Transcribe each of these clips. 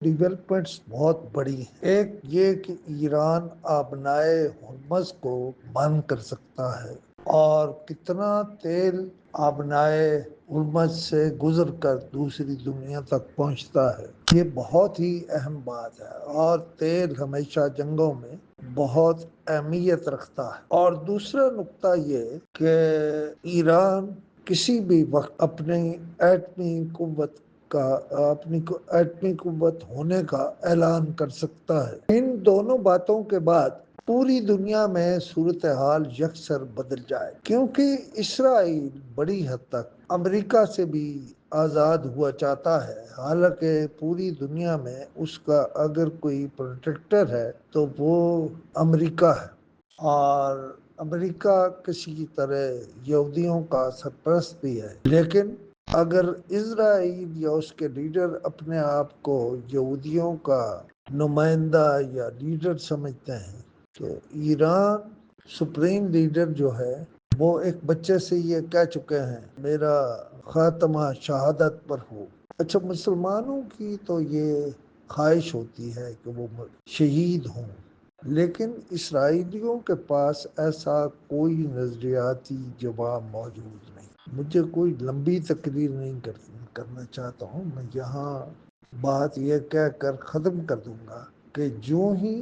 Developments بہت بڑی ہیں۔ ایک یہ کہ ایران آبنائے ہرمز کو بند کر سکتا ہے، اور کتنا تیل آبنائے ہرمز سے گزر کر دوسری دنیا تک پہنچتا ہے، یہ بہت ہی اہم بات ہے، اور تیل ہمیشہ جنگوں میں بہت اہمیت رکھتا ہے۔ اور دوسرا نقطہ یہ کہ ایران کسی بھی وقت اپنی ایٹمی قوت ایٹمی قوت ہونے کا اعلان کر سکتا ہے۔ ان دونوں باتوں کے بعد پوری دنیا میں صورتحال یکسر بدل جائے، کیونکہ اسرائیل بڑی حد تک امریکہ سے بھی آزاد ہوا چاہتا ہے، حالانکہ پوری دنیا میں اس کا اگر کوئی پروٹیکٹر ہے تو وہ امریکہ ہے، اور امریکہ کسی طرح یہودیوں کا سرپرست بھی ہے۔ لیکن اگر اسرائیل یا اس کے لیڈر اپنے آپ کو یہودیوں کا نمائندہ یا لیڈر سمجھتے ہیں، تو ایران سپریم لیڈر جو ہے وہ ایک بچے سے یہ کہہ چکے ہیں، میرا خاتمہ شہادت پر ہو۔ اچھا، مسلمانوں کی تو یہ خواہش ہوتی ہے کہ وہ شہید ہوں، لیکن اسرائیلیوں کے پاس ایسا کوئی نظریاتی جواب موجود نہیں۔ مجھے کوئی لمبی تقریر نہیں کرنا چاہتا ہوں، میں یہاں بات یہ کہہ کر ختم کر دوں گا کہ جو ہی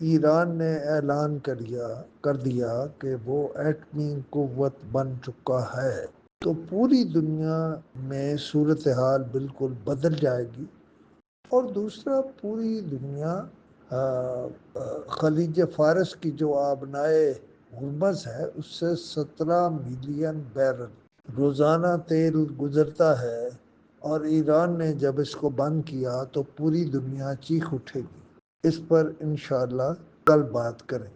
ایران نے اعلان کر دیا کہ وہ ایٹمی قوت بن چکا ہے، تو پوری دنیا میں صورتحال بالکل بدل جائے گی۔ اور دوسرا، پوری دنیا خلیج فارس کی جو آبنائے ہرمز ہے اس سے 17 ملین بیرل روزانہ تیل گزرتا ہے، اور ایران نے جب اس کو بند کیا تو پوری دنیا چیخ اٹھے گی۔ اس پر انشاءاللہ کل بات کریں۔